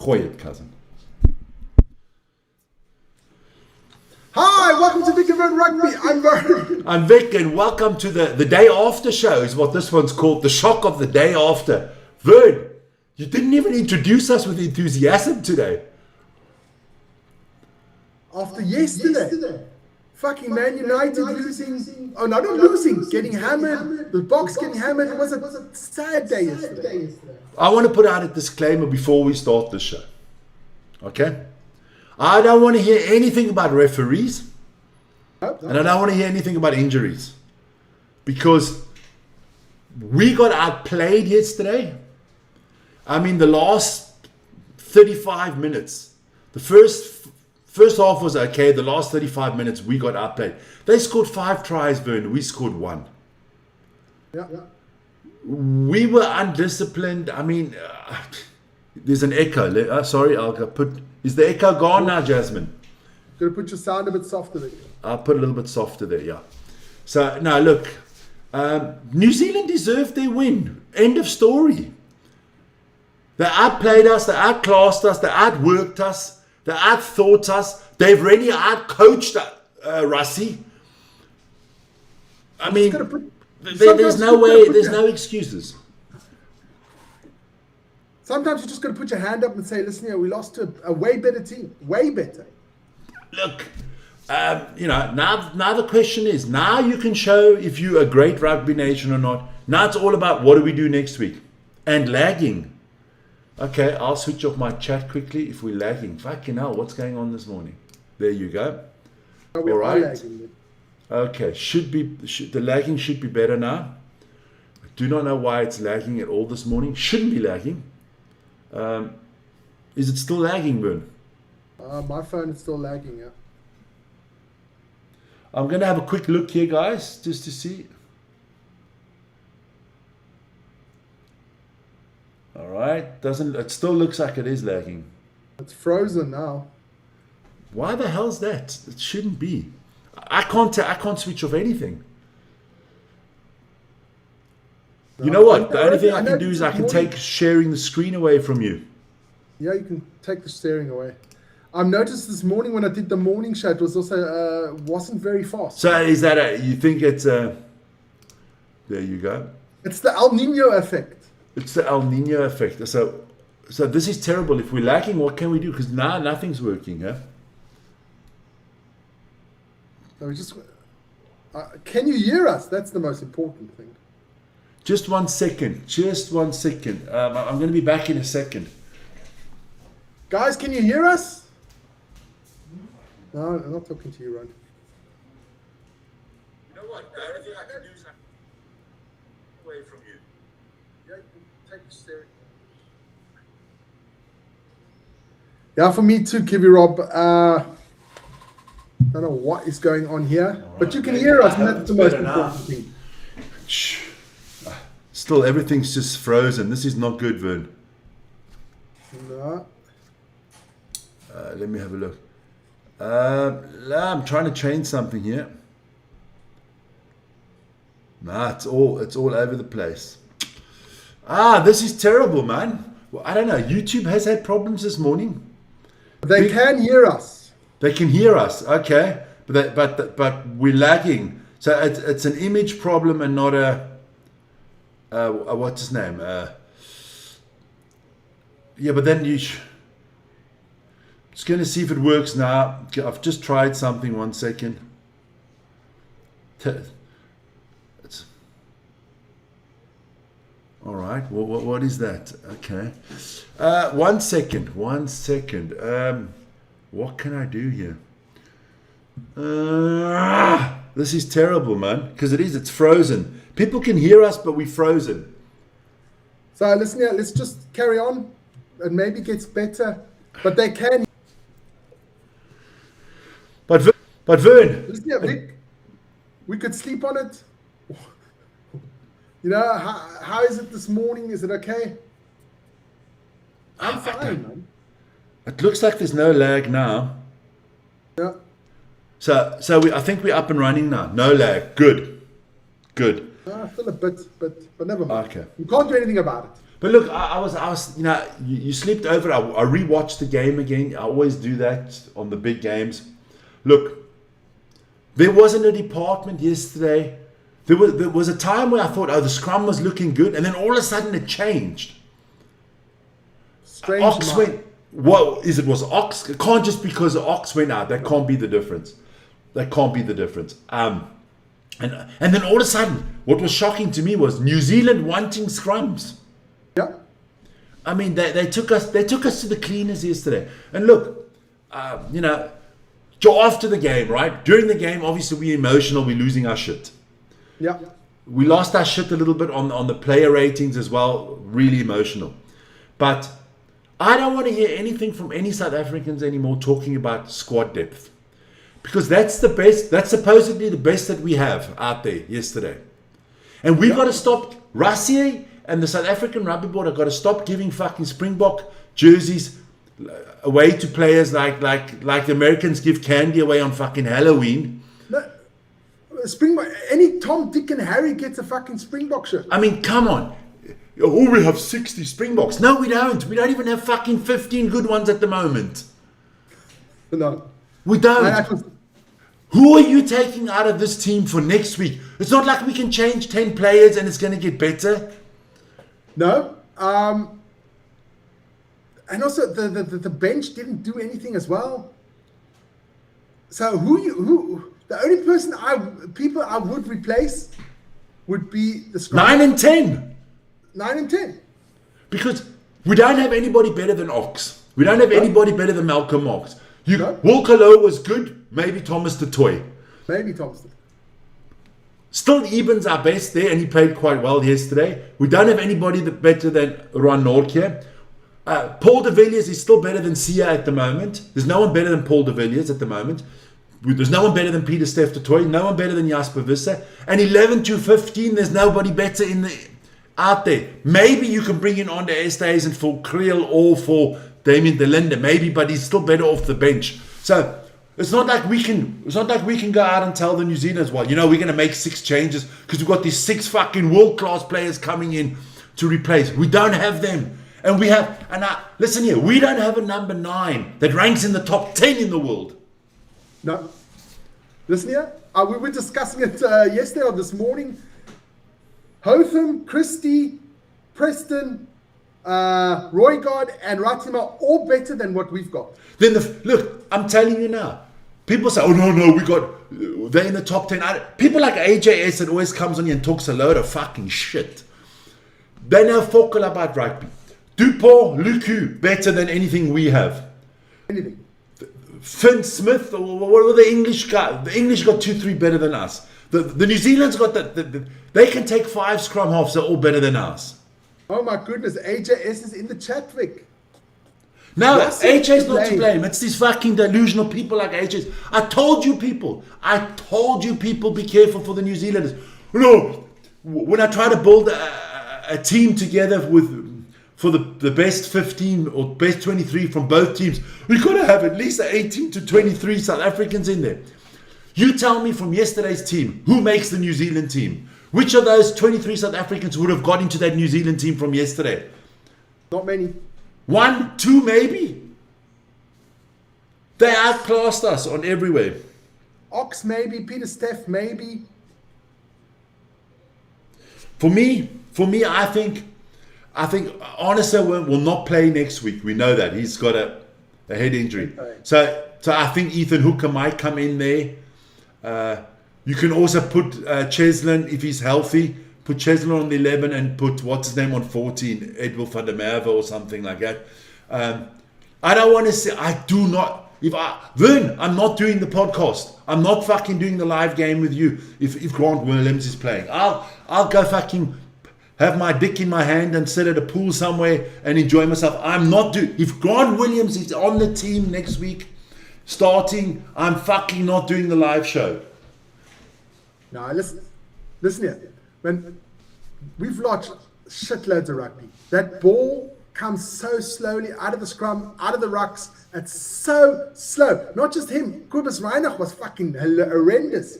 Gooi it, cousin. Hi, welcome to Vic and Vern Rugby. I'm Vern. I'm Vic, and welcome to the day after show, is what this one's called. The shock of the day after. Vern, you didn't even introduce us with enthusiasm today. After yesterday, fucking Man United losing. Oh, no, not losing, getting hammered. The Boks getting hammered. It was a sad day yesterday. I want to put out a disclaimer before we start the show. Okay? I don't want to hear anything about referees. And I don't want to hear anything about injuries. Because we got outplayed yesterday. I mean, the last 35 minutes. The first half was okay. The last 35 minutes, we got outplayed. They scored 5 tries, Vern. We scored 1. Yeah. We were undisciplined. I mean, there's an echo. Sorry, I'll put... Is the echo gone now, Jasmine? Gotta put your sound a bit softer there. I'll put a little bit softer there, yeah. So, now look. New Zealand deserved their win. End of story. They outplayed us. They outclassed us. They outworked us. They outthought us. They've really outcoached Rassie. I mean, there's no way, there's no excuses. Sometimes you just got to put your hand up and say, listen here, we lost to a way better team. Way better. Look, now the question is, now you can show if you're a great rugby nation or not. Now it's all about what do we do next week? And lagging. Okay, I'll switch off my chat quickly if we're lagging. Fucking hell, what's going on this morning? There you go. All right. Lagging. Okay, the lagging should be better now. I do not know why it's lagging at all this morning. Shouldn't be lagging. Is it still lagging, Vern? My phone is still lagging, yeah. I'm going to have a quick look here, guys, just to see. All right. It still looks like it is lagging. It's frozen now. Why the hell's that? It shouldn't be. I can't switch off anything. No, you know what? The only thing I can do is I can take sharing the screen away from you. Yeah, you can take the steering away. I've noticed this morning when I did the morning show, it was also wasn't very fast. So is that you think it's there you go. It's the El Nino effect. It's the El Nino effect. So this is terrible. If we're lacking, what can we do? Because now nothing's working, huh? So we just can you hear us? That's the most important thing. Just 1 second. Just 1 second. I'm going to be back in a second. Guys, can you hear us? No, I'm not talking to you, Ron. You know what? The only thing I can do is away from you. Yeah, you can take the steering. Yeah, for me too, Kiwi Rob. Don't know what is going on here, but you can hear us, and that's the most important thing. Still, everything's just frozen. This is not good, Vern. No. Let me have a look. I'm trying to change something here. Nah, it's all over the place. This is terrible, man. Well, I don't know. YouTube has had problems this morning. They can hear us. They can hear us, okay, but we're lagging. So it's an image problem and not a what's his name? Yeah, but then just going to see if it works now. I've just tried something. 1 second. It's all right. What is that? Okay. 1 second. 1 second. What can I do here? This is terrible, man. Because it's frozen. People can hear us, but we're frozen. So listen here, let's just carry on. It maybe gets better. But they can. But Vern. Listen here, we could sleep on it. You know, how is it this morning? Is it okay? I'm fine, man. It looks like there's no lag now. Yeah. So I think we're up and running now. No lag. Good. Still a bit, but never mind. Okay. You can't do anything about it. But look, I was, you know, you slept over. I rewatched the game again. I always do that on the big games. Look, there wasn't a department yesterday. There was a time where I thought, oh, the scrum was looking good, and then all of a sudden it changed. Strange. Ox went. What is it? Was Ox? It can't just because Ox went out. That can't be the difference. That can't be the difference. And then all of a sudden, what was shocking to me was New Zealand wanting scrums. Yeah. I mean, they took us to the cleaners yesterday. And look, you know, after the game, right? During the game, obviously we're emotional. We're losing our shit. Yeah. We lost our shit a little bit on the player ratings as well. Really emotional. But I don't want to hear anything from any South Africans anymore talking about squad depth. Because that's the best, that's supposedly the best that we have out there yesterday. And we've got to stop, Rassie and the South African Rugby Board have got to stop giving fucking Springbok jerseys away to players like the Americans give candy away on fucking Halloween. No, Springbok, any Tom, Dick and Harry gets a fucking Springbok shirt. I mean, come on. Oh, we have 60 Springboks. No, we don't. We don't even have fucking 15 good ones at the moment. No. We don't. Who are you taking out of this team for next week? It's not like we can change 10 players and it's going to get better. No. And also the bench didn't do anything as well. So who the only person I would replace would be the scrum. 9 and 10. 9 and 10. Because we don't have anybody better than Ox. We don't have anybody better than Malcolm Ox. Walker Lowe was good. Maybe Thomas du Toit. Maybe Thomas. Still, Eben's our best there, and he played quite well yesterday. We don't have anybody better than Ron Nortje. Paul de Villiers is still better than Sia at the moment. There's no one better than Paul de Villiers at the moment. There's no one better than Peter Steph du Toit. No one better than Jasper Visser. And 11 to 15, there's nobody better out there. Maybe you can bring in Onder Esthuizen for Creel or for Damien de Linde, maybe, but he's still better off the bench. So it's not like we can go out and tell the New Zealanders, well, you know, we're going to make 6 changes because we've got these 6 fucking world-class players coming in to replace. We don't have them. And listen here, we don't have a number 9 that ranks in the top 10 in the world. No. Listen here, we were discussing it yesterday or this morning. Hotham, Christie, Preston, Roygaard and Ratima all better than what we've got. Then look, I'm telling you now. People say, oh no, they're in the top 10. People like AJS that always comes on here and talks a load of fucking shit. They know fuck all about rugby. Dupont, Luku, better than anything we have. Anything. Finn Smith, or what were the English guy? The English got 2-3 better than us. The New Zealand's got they can take 5 scrum halves, they're all better than us. Oh my goodness, AJS is in the chat, Vic. No, AJ's not to blame. It's these fucking delusional people like AJ's. I told you people, be careful for the New Zealanders. No, when I try to build a team together for the best 15 or best 23 from both teams, we've got to have at least 18 to 23 South Africans in there. You tell me from yesterday's team, who makes the New Zealand team? Which of those 23 South Africans would have got into that New Zealand team from yesterday? Not many. 1, 2 maybe. They outclassed us on everywhere. Ox maybe, Peter Steph maybe. For me, I think Arneser will not play next week. We know that. He's got a head injury. Okay. So I think Ethan Hooker might come in there. You can also put Cheslin, if he's healthy, put Cheslin on the 11 and put, what's his name, on 14, Edwin van der Merwe or something like that. I don't want to say, I'm not doing the podcast. I'm not fucking doing the live game with you if Grant Williams is playing. I'll go fucking have my dick in my hand and sit at a pool somewhere and enjoy myself. If Grant Williams is on the team next week, starting, I'm fucking not doing the live show. No, listen here. When we've lost shitloads of rugby, that ball comes so slowly out of the scrum, out of the rucks. It's so slow. Not just him. Kobus Reinach was fucking horrendous.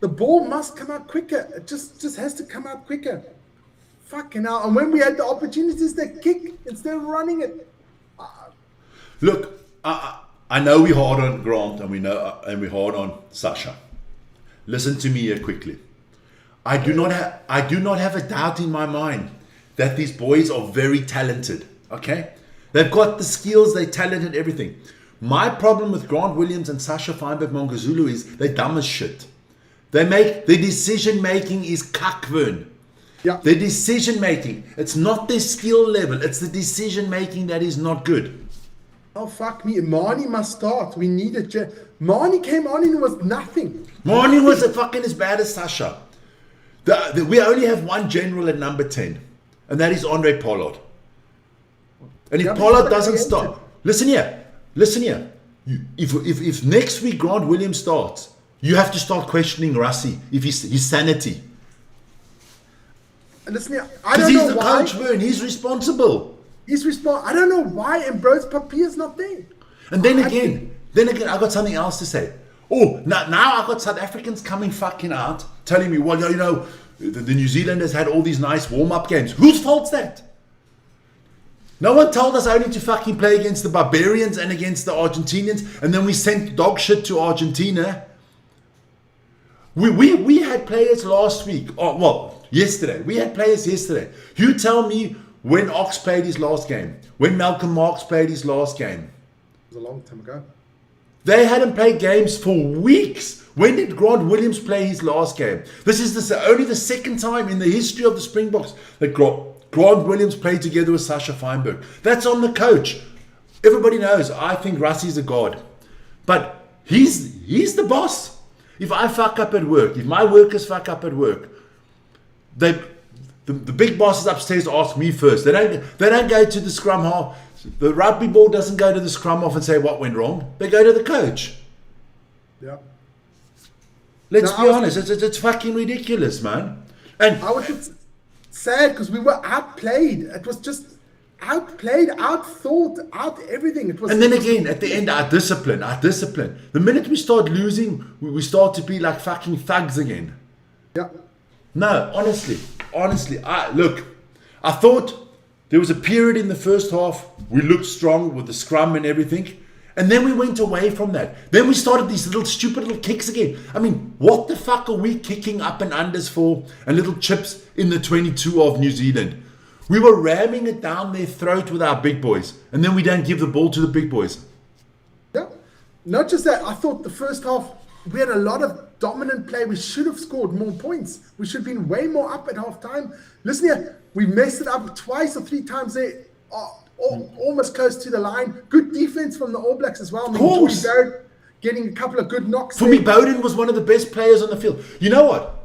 The ball must come out quicker. It just has to come out quicker. fucking hell. And when we had the opportunities, they kick instead of running it. Look, I know we're hard on Grant and we're hard on Sasha. Listen to me here quickly. I do not have a doubt in my mind that these boys are very talented. Okay, they've got the skills, they're talented, everything. My problem with Grant Williams and Sasha Feinberg Mongazulu is they're dumb as shit. Their decision making is kakvern. Yeah. Their decision making, it's not their skill level, it's the decision making that is not good. Oh, fuck me. Marnie must start. We need a... Marnie came on and was nothing. Marnie was fucking as bad as Sasha. We only have one general at number 10, and that is Andre Pollard. And if Pollard doesn't start... Listen here. If next week Grant Williams starts, you have to start questioning Rassie, if his sanity. Listen here. I don't know why... Because he's the coach, Vern. He's responsible. I don't know why Ambrose Papier's not there. And then again, I got something else to say. Oh, now I got South Africans coming fucking out, telling me, well, you know, the New Zealanders had all these nice warm-up games. Whose fault's that? No one told us only to fucking play against the Barbarians and against the Argentinians, and then we sent dog shit to Argentina. We had players last week. Oh, well, yesterday. We had players yesterday. You tell me when Ox played his last game, when Malcolm Marx played his last game. It was a long time ago. They hadn't played games for weeks. When did Grant Williams play his last game? This is only the second time in the history of the Springboks that Grant Williams played together with Sasha Feinberg. That's on the coach. Everybody knows, I think Rassie's a god. But he's the boss. If I fuck up at work, if my workers fuck up at work, the big bosses upstairs ask me first. They don't go to the scrum half. The rugby board doesn't go to the scrum half and say what went wrong. They go to the coach. Yeah. Let's be honest. It's fucking ridiculous, man. And I was just sad because we were outplayed. It was just outplayed, outthought, out everything. It was. And then again, at the end, our discipline. The minute we start losing, we start to be like fucking thugs again. Yeah. No, honestly, I thought there was a period in the first half we looked strong with the scrum and everything, and then we went away from that. Then we started these stupid little kicks again. I mean, what the fuck are we kicking up and unders for and little chips in the 22 of New Zealand? We were ramming it down their throat with our big boys, and then we don't give the ball to the big boys. Yeah, not just that. I thought the first half we had a lot of dominant play. We should have scored more points. We should have been way more up at half time. Listen here, we messed it up twice or three times there, almost close to the line. Good defense from the All Blacks as well. Of course. Jordy Barrett getting a couple of good knocks. For me, Bowden was one of the best players on the field. You know what?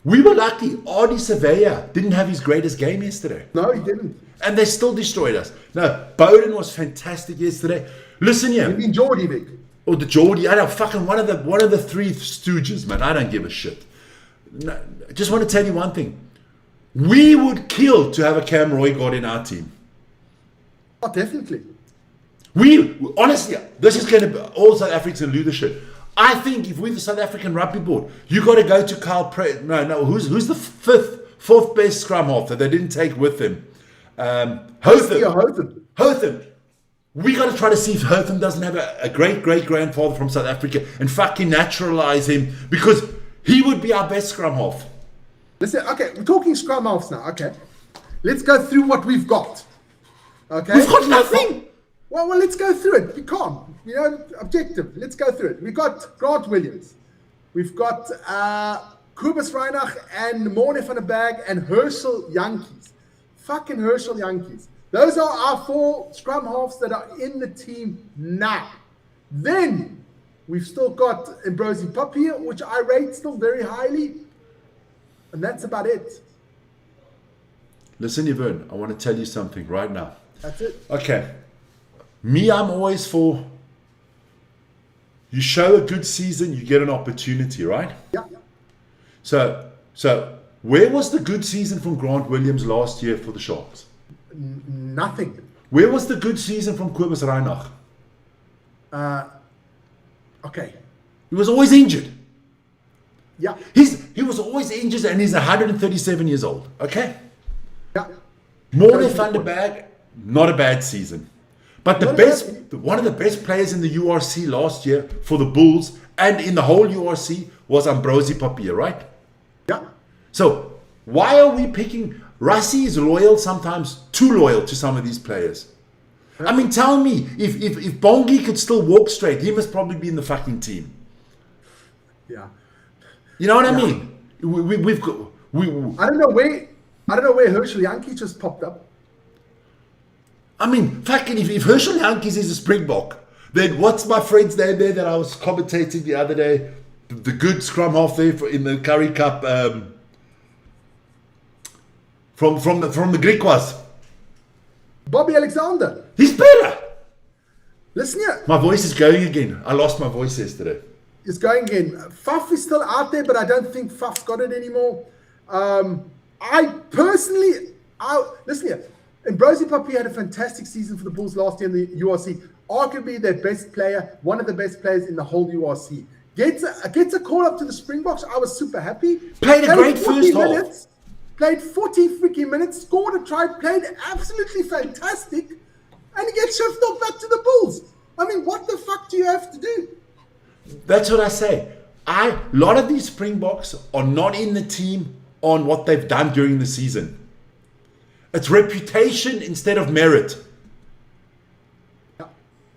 We were lucky. Artie Surveyor didn't have his greatest game yesterday. No, he didn't. And they still destroyed us. No, Bowden was fantastic yesterday. Listen here. You mean Jordy, Vic? Oh, the Geordie, I don't fucking one of the three stooges, man. I don't give a shit. No, I just want to tell you one thing. We would kill to have a Cam Roy-God in our team. Oh, definitely. We honestly, this is going to be all South Africans will lose the shit. I think if we're the South African Rugby Board, you got to go to Kyle Pre. No. Who's the fourth best scrum half that they didn't take with them? Hotham. We got to try to see if Hotham doesn't have a great-great-grandfather from South Africa and fucking naturalize him, because he would be our best scrum half. Listen, okay, we're talking scrum halves now. Okay, let's go through what we've got. Okay, we've got nothing. Well, let's go through it. Be calm. Objective. Let's go through it. We've got Grant Williams. We've got Kobus Reinach and Morne van der Berg and Herschel Yankees. Fucking Herschel Yankees. Those are our four scrum halves that are in the team now. Then we've still got Ambrosi Papier, which I rate still very highly. And that's about it. Listen, Yvonne, I want to tell you something right now. That's it. Okay. I'm always for, you show a good season, you get an opportunity, right? Yeah. So where was the good season from Grant Williams last year for the Sharks? Nothing. Where was the good season from Kobus Reinach? Okay. He was always injured. Yeah. He was always injured, and he's 137 years old. Okay? Morne van der Berg, not a bad season. But one of the best players in the URC last year for the Bulls and in the whole URC was Ambrosi Papier, right? Yeah. So why are we picking... Rassie is loyal, sometimes too loyal to some of these players. I mean, tell me, if Bongi could still walk straight, he must probably be in the fucking team. Yeah. You know what I mean? We've got... I don't know where Herschel Yankee just popped up. I mean, fucking, if Herschel Yankees is a Springbok, then what's my friend's name there that I was commentating the other day? The good scrum half there in the Curry Cup from the Greek was? Bobby Alexander. He's better. Listen here. My voice is going again. I lost my voice yesterday. It's going again. Faf is still out there, but I don't think Faf's got it anymore. I personally, listen here. Ambrosi Papier had a fantastic season for the Bulls last year in the URC. Arguably their best player, one of the best players in the whole URC. Gets a call up to the Springboks. I was super happy. Played a great first half. Played 40 freaking minutes, scored a try, played absolutely fantastic, and he gets shifted off back to the Bulls. I mean, what the fuck do you have to do? That's what I say. A lot of these Springboks are not in the team on what they've done during the season. It's reputation instead of merit. Yeah.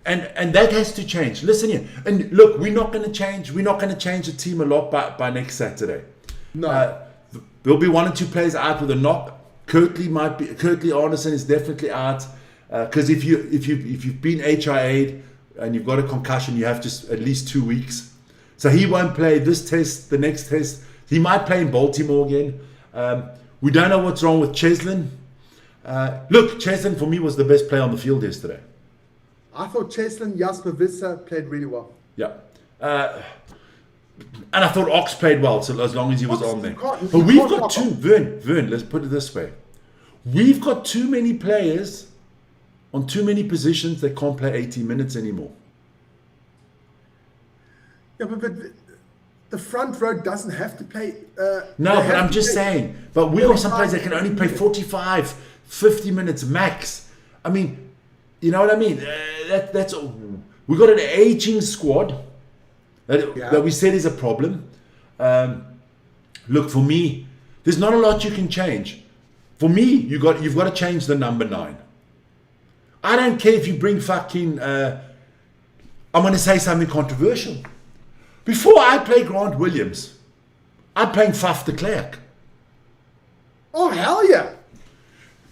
And that has to change. Listen here. And look, we're not going to change the team a lot by next Saturday. No. There'll be one or two players out with a knock. Curtly Arneson is definitely out. Because if you've been HIA'd and you've got a concussion, you have to at least 2 weeks. So he won't play this test, the next test. He might play in Baltimore again. We don't know what's wrong with Cheslin. Look, Cheslin for me was the best player on the field yesterday. I thought Cheslin, Jasper Visser played really well. Yeah. And I thought Ox played well, so as long as he was on there. But we've got Vern, let's put it this way. We've got too many players on too many positions that can't play 80 minutes anymore. Yeah, but the front row doesn't have to play. No, but I'm just saying. But we've got some players that can only play 45, 50 minutes max. I mean, you know what I mean? That's we got an aging squad that we said is a problem. Look, for me, there's not a lot you can change. For me, you've got to change the number 9. I don't care if you bring fucking... I'm going to say something controversial. Before I play Grant Williams, I'm playing Faf de Klerk. Oh, hell yeah.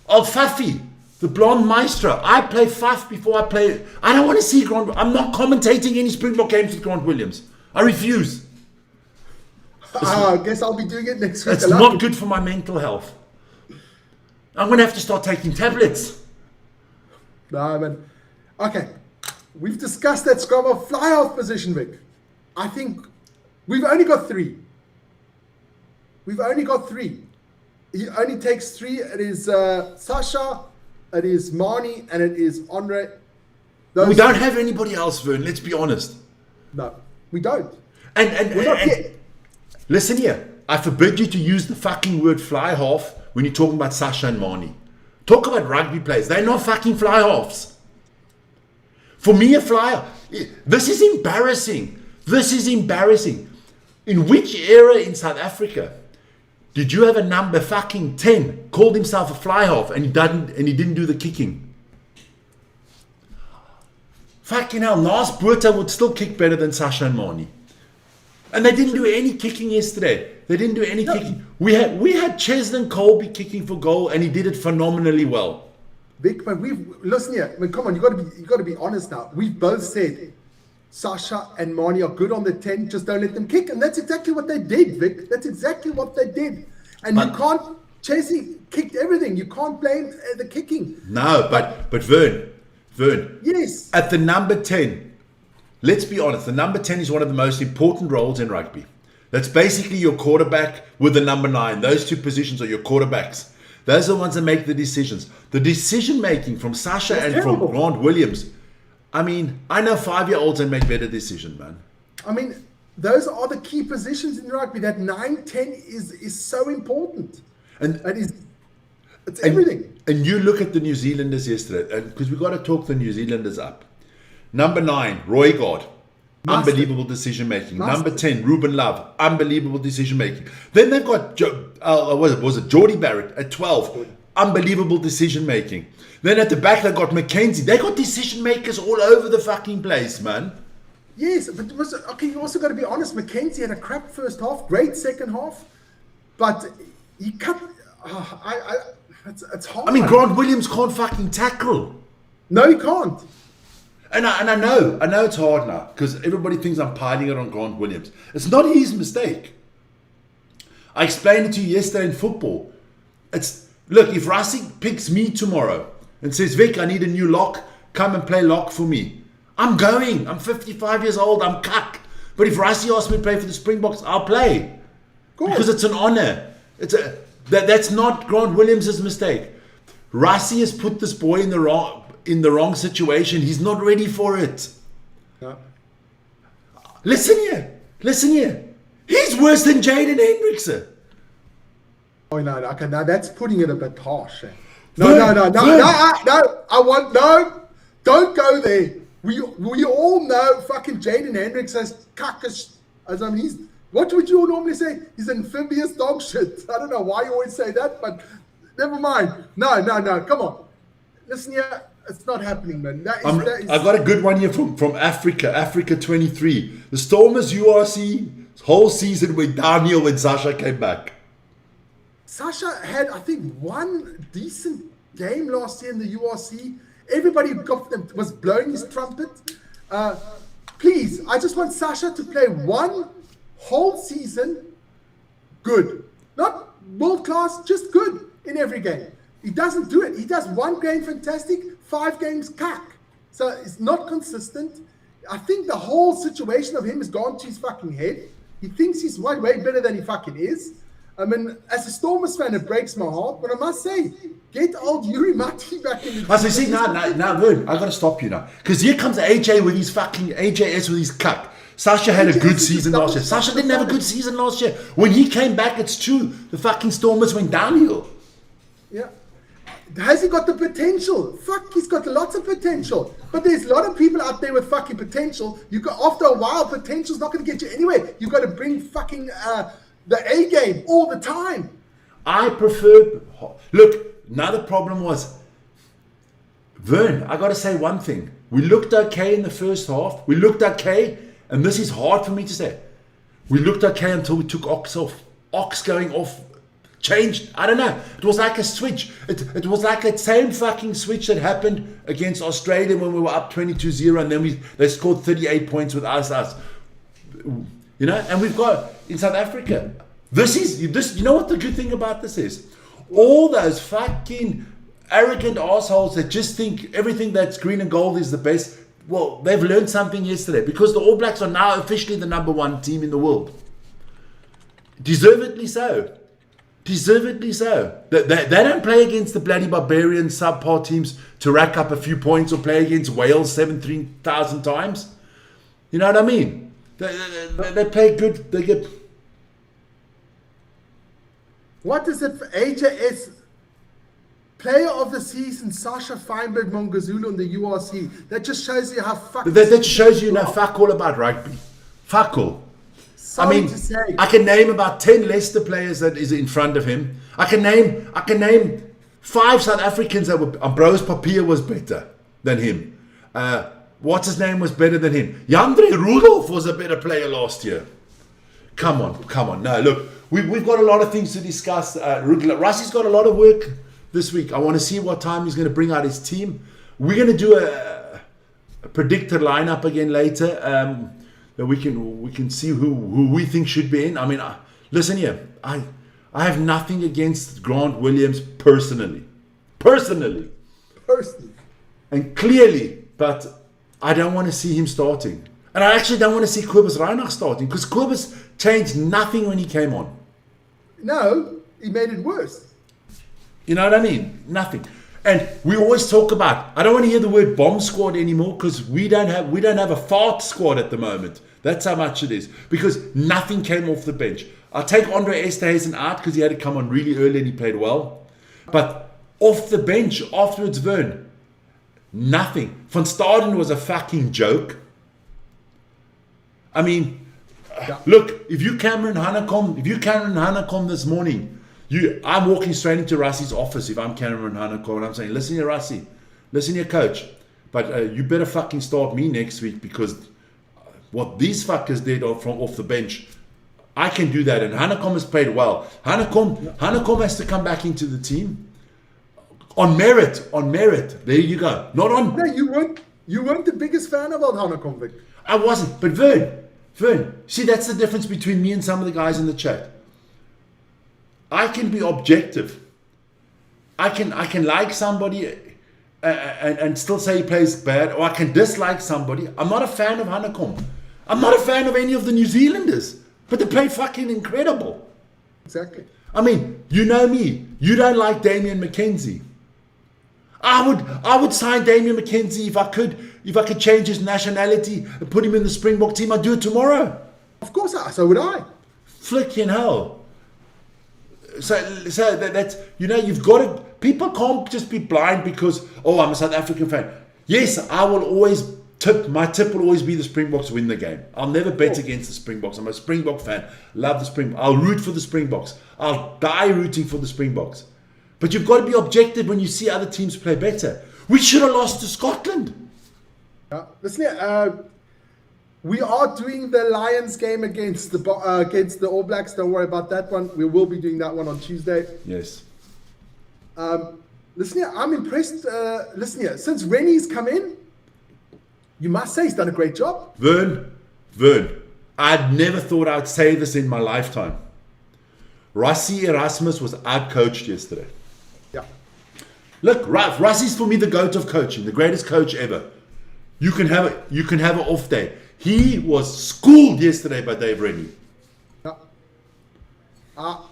Oh, Faffy, the blonde maestro. I play Faf before I play... I don't want to see Grant... I'm not commentating any Springbok games with Grant Williams. I refuse. I guess I'll be doing it next week. It's not good for my mental health. I'm going to have to start taking tablets. No, man. Okay. We've discussed that scrum of fly half position, Vic. I think we've only got 3. We've only got 3. He only takes 3. It is Sasha, it is Marnie, and it is Andre. We don't have anybody else, Vern. Let's be honest. No, we don't. And listen here. I forbid you to use the fucking word fly half when you're talking about Sasha and Marnie. Talk about rugby players. They're not fucking fly halves. For me, a flyer. This is embarrassing. This is embarrassing. In which era in South Africa did you have a number fucking 10 called himself a fly half and he didn't do the kicking? Fucking hell, Lars Botha would still kick better than Sasha and Marnie. And they didn't do any kicking yesterday. They didn't do any kicking. We had Cheslin Colby kicking for goal and he did it phenomenally well. Vic, but listen here. I mean, come on, you got to be honest now. We've both said Sasha and Marnie are good on the 10, just don't let them kick. And that's exactly what they did, Vic. That's exactly what they did. And you can't, Chasey kicked everything. You can't blame the kicking. No, but Vern. Yes. At the number 10, let's be honest, the number 10 is one of the most important roles in rugby. That's basically your quarterback with the number 9. Those two positions are your quarterbacks. Those are the ones that make the decisions. The decision making from Sasha and from Grant Williams. I mean, I know 5-year-olds that make better decisions, man. I mean, those are the key positions in rugby. That 9-10 is so important. And that is. It's everything. And you look at the New Zealanders yesterday, and because we've got to talk the New Zealanders up. Number 9, Roygaard. Unbelievable decision making. Number 10, Ruben Love. Unbelievable decision making. Then they've got was it Geordie Barrett at 12. Unbelievable decision making. Then at the back they got Mackenzie. They got decision makers all over the fucking place, man. Yes, but you also got to be honest. Mackenzie had a crap first half, great second half, but he cut. It's hard. I mean, Grant Williams can't fucking tackle. No, he can't. And I know it's hard now because everybody thinks I'm piling it on Grant Williams. It's not his mistake. I explained it to you yesterday in football. Look, if Racing picks me tomorrow and says, Vic, I need a new lock, come and play lock for me. I'm going. I'm 55 years old. I'm cuck. But if Racing asks me to play for the Springboks, I'll play. Because it's an honor. That's not Grant Williams' mistake. Racing has put this boy in the wrong situation. He's not ready for it. No. Listen here. He's worse than Jaden Hendrickson. Oh no, okay, now that's putting it a bit harsh. No. Don't go there. We all know fucking Jaden Hendricks has cuckish. What would you normally say? He's amphibious dog shit. I don't know why you always say that, but never mind. No, come on. Listen here, it's not happening, man. I've got a good one here from Africa 23. The Stormers URC whole season went downhill when Sasha came back. Sasha had, I think, one decent game last year in the URC. Everybody was blowing his trumpet. Please, I just want Sasha to play one whole season good. Not world class, just good in every game. He doesn't do it. He does one game fantastic, 5 games cack. So it's not consistent. I think the whole situation of him has gone to his fucking head. He thinks he's way better than he fucking is. I mean, as a Stormers fan, it breaks my heart, but I must say, get old Yuri Mati back in the... I say, now, Vern, I've got to stop you now. Because here comes AJS with his cuck. Sasha had a good season last year. Sasha didn't have a good season last year. When he came back, it's true. The fucking Stormers went downhill. Yeah. Has he got the potential? Fuck, he's got lots of potential. But there's a lot of people out there with fucking potential. After a while, potential's not going to get you anywhere. You've got to bring fucking... the A game all the time. I prefer... Look, now the problem was... Vern, I got to say one thing. We looked okay in the first half. We looked okay, and this is hard for me to say. We looked okay until we took Ox off. Ox going off changed. I don't know. It was like a switch. It was like that same fucking switch that happened against Australia when we were up 22-0, and then they scored 38 points with us. You know, and we've got in South Africa. This. You know what the good thing about this is? All those fucking arrogant assholes that just think everything that's green and gold is the best. Well, they've learned something yesterday because the All Blacks are now officially the number 1 team in the world. Deservedly so. They don't play against the bloody barbarian subpar teams to rack up a few points or play against Wales 17,000 times. You know what I mean? They play good. They get. What is it for AJS? Player of the season, Sasha Feinberg Mongazulu in the URC. That just shows you how fucking... That just shows you fuck all about rugby. Fuck all. Sorry I mean, to say. I can name about 10 Leicester players that is in front of him. I can name 5 South Africans that were... Ambrose Papier was better than him. What's his name was better than him. Jandre Rudolph was a better player last year. Come on. No, look, we've got a lot of things to discuss. Russie's got a lot of work this week. I want to see what time he's going to bring out his team. We're going to do a predicted lineup again later. That we can see who we think should be in. I mean, listen here. I have nothing against Grant Williams personally, and clearly, but I don't want to see him starting. And I actually don't want to see Kobus Reinach starting because Kobus changed nothing when he came on. No, he made it worse. You know what I mean? Nothing. And we always talk about, I don't want to hear the word bomb squad anymore because we don't have a fart squad at the moment. That's how much it is. Because nothing came off the bench. I'll take Andre Esterhuizen out because he had to come on really early and he played well. But Off the bench afterwards, Vern, nothing. Van Staden was a fucking joke. I mean, look, if you Cameron Hanacom this morning, I'm walking straight into Rassi's office if I'm Cameron Hanacom, and I'm saying, listen here, Rassi, listen here, coach, but you better fucking start me next week, because what these fuckers did from off the bench, I can do that. And Hanacom has played well. Hanacom has to come back into the team on merit. There you go. Not on. No, you weren't the biggest fan of Hanacom, Vic. I wasn't. But Vern, see, that's the difference between me and some of the guys in the chat. I can be objective. I can like somebody and still say he plays bad, or I can dislike somebody. I'm not a fan of Hanacom. I'm not a fan of any of the New Zealanders, but they play fucking incredible. Exactly. I mean, you know me. You don't like Damian McKenzie. I would sign Damian McKenzie if I could change his nationality and put him in the Springbok team. I'd do it tomorrow. Of course, so would I. Flicking hell. So that's, you know, you've got to, people can't just be blind because, oh, I'm a South African fan. Yes, I will always my tip will always be the Springboks win the game. I'll never bet against the Springboks. I'm a Springbok fan. Love the Springboks. I'll root for the Springboks. I'll die rooting for the Springboks. But you've got to be objective when you see other teams play better. We should have lost to Scotland. Listen here, we are doing the Lions game against the All Blacks. Don't worry about that one. We will be doing that one on Tuesday. Yes. Listen here, I'm impressed. Listen here, since Rennie's come in, you must say he's done a great job. Vern, I'd never thought I'd say this in my lifetime. Rassie Erasmus was outcoached yesterday. Yeah. Look, Rassie's for me the GOAT of coaching, the greatest coach ever. You can have an off day. He was schooled yesterday by Dave Rennie. Yeah. Are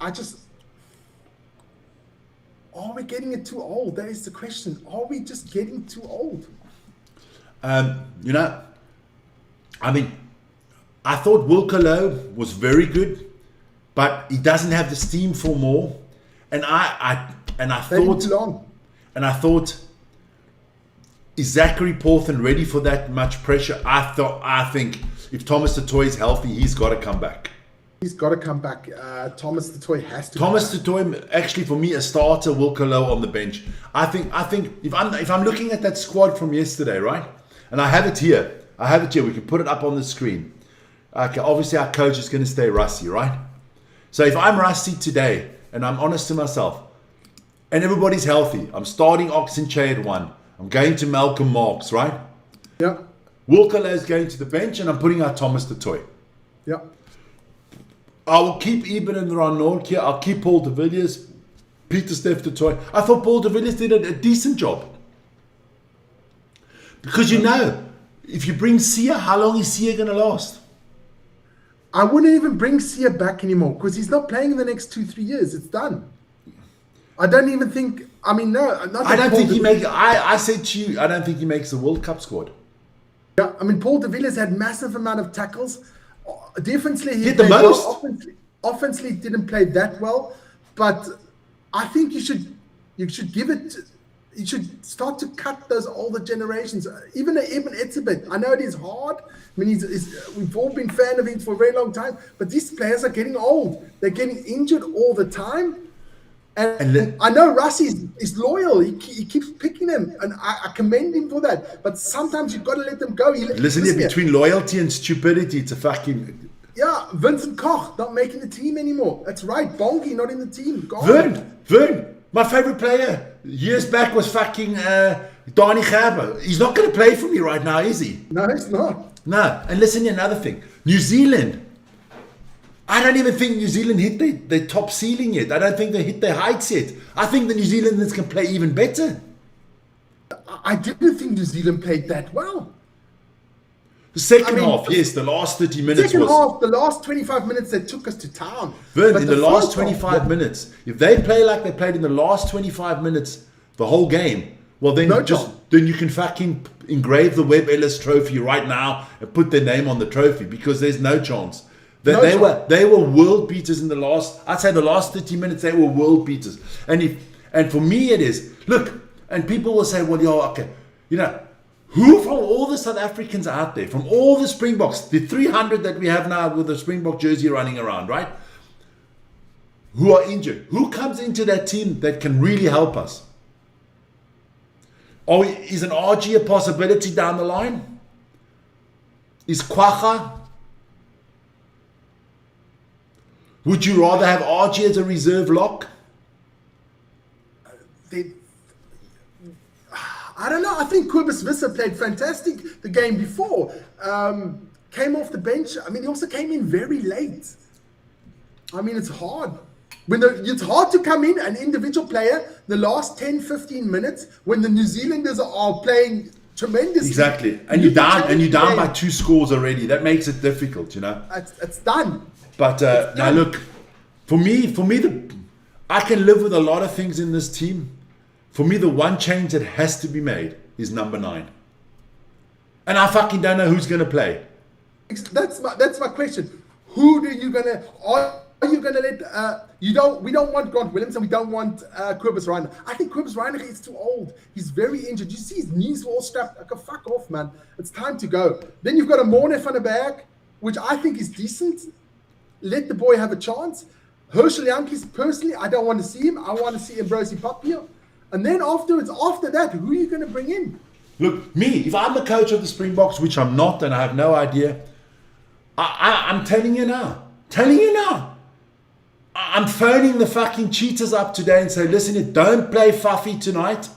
we getting it too old? That is the question. Are we just getting too old? You know, I mean, I thought Wilco Low was very good, but he doesn't have the steam for more. And I thought, is Zachary Porthen ready for that much pressure? I think if Thomas du Toit is healthy, he's got to come back. He's got to come back. Thomas du Toit has to. Thomas du Toit, actually, for me, a starter. Wilco Low on the bench. I think if I'm looking at that squad from yesterday, right? And I have it here. We can put it up on the screen. Okay, obviously our coach is going to stay Rassie, right? So if I'm Rassie today, and I'm honest to myself, and everybody's healthy, I'm starting Oxenchair at 1. I'm going to Malcolm Marks, right? Yeah. Wilco Low is going to the bench, and I'm putting out Thomas du Toit. Yeah. I will keep Eben and Ranor here. I'll keep Paul de Villiers, Pieter-Steph du Toit. I thought Paul de Villiers did a decent job. Because you know, if you bring Sia, how long is Sia going to last? I wouldn't even bring Sia back anymore because he's not playing in the next 2-3 years. It's done. I don't even think. I mean, no. I don't think he makes. I said to you, I don't think he makes the World Cup squad. Yeah, I mean, Paul de Villiers had massive amount of tackles. Defensively, he did the most. Well. Offensively, didn't play that well. But I think you should give it. You should start to cut those older generations. Even Etzebeth. I know it is hard. I mean, we've all been fan of him for a very long time. But these players are getting old. They're getting injured all the time. And I know Rassie is loyal. He keeps picking them. And I commend him for that. But sometimes you've got to let them go. Listen here, between loyalty and stupidity, it's a fucking... Yeah, Vincent Koch not making the team anymore. That's right. Bongi not in the team. Gone. Vern. My favorite player years back was fucking Dani Gerber. He's not going to play for me right now, is he? No, he's not. No. And listen to another thing. New Zealand. I don't even think New Zealand hit their top ceiling yet. I don't think they hit their heights yet. I think the New Zealanders can play even better. I didn't think New Zealand played that well. The second half, yes, the last 30 minutes the last 25 minutes, they took us to town. Vern, in the last 25 minutes, if they play like they played in the last 25 minutes, the whole game, well, then then you can fucking engrave the Webb Ellis trophy right now and put their name on the trophy because there's no chance. They were world beaters in the last, I'd say the last 30 minutes, they were world beaters. And And for me it is, look, and people will say, well, okay, who from all the South Africans out there, from all the Springboks, the 300 that we have now with the Springbok jersey running around, right? Who are injured? Who comes into that team that can really help us? Is an RG a possibility down the line? Is Kwacha? Would you rather have RG as a reserve lock? I don't know. I think Kobus Visser played fantastic the game before. Came off the bench. I mean, he also came in very late. I mean, it's hard. It's hard to come in, an individual player, the last 10, 15 minutes, when the New Zealanders are playing tremendously. Exactly. And you're down by 2 scores already. That makes it difficult, It's done. But now look, for me, I can live with a lot of things in this team. For me, the one change that has to be made is number 9. And I fucking don't know who's going to play. That's my question. Who are you going to let... we don't want Grant Williams and we don't want Kobus Reiner. I think Kobus Reiner is too old. He's very injured. You see his knees all strapped. Like, fuck off, man. It's time to go. Then you've got a Morne van der Berg, which I think is decent. Let the boy have a chance. Herschel Yankees, personally, I don't want to see him. I want to see Ambrosi Papio. And then after that, who are you going to bring in? Look, me, if I'm the coach of the Springboks, which I'm not and I have no idea, I'm telling you now. I'm phoning the fucking cheaters up today and say, listen, don't play Fafi tonight.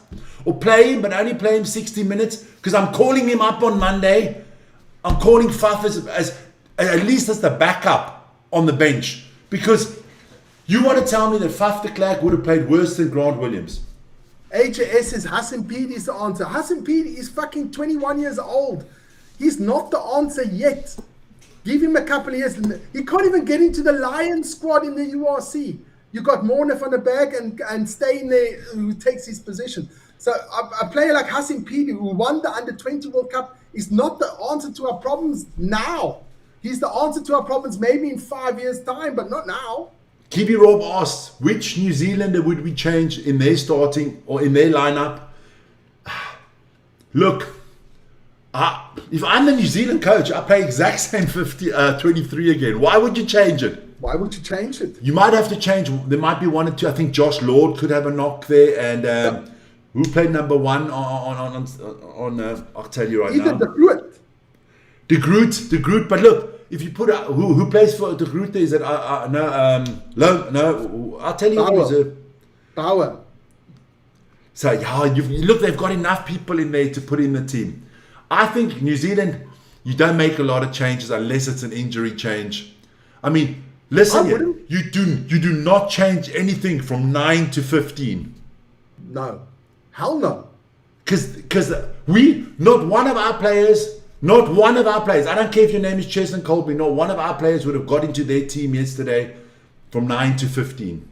Or play him, but only play him 60 minutes. Because I'm calling him up on Monday. I'm calling Faf as at least as the backup on the bench. Because you want to tell me that Faf de Klerk would have played worse than Grant Williams? HAS says Hassan Pede is the answer. Hassan Pede is fucking 21 years old. He's not the answer yet. Give him a couple of years. He can't even get into the Lions squad in the URC. You got Morne van der Berg and stay in there who takes his position. So a player like Hassan Pede, who won the Under-20 World Cup, is not the answer to our problems now. He's the answer to our problems maybe in 5 years' time, but not now. Kibi Rob asked, which New Zealander would we change in their starting or in their lineup? Look, if I'm the New Zealand coach, I play exact same 23 again. Why would you change it? Why would you change it? You might have to change. There might be 1 or 2. I think Josh Lord could have a knock there. And who played number 1 on I'll tell you right now. Either De Groot. But look, if you put who plays for De Groot, is it I'll tell you who is Bauer. So look, they've got enough people in there to put in the team. I think New Zealand, you don't make a lot of changes unless it's an injury change. I mean, listen here, you do not change anything from 9 to 15. No, hell no. Because not one of our players, I don't care if your name is Chesson Colby, not one of our players would have got into their team yesterday from 9 to 15.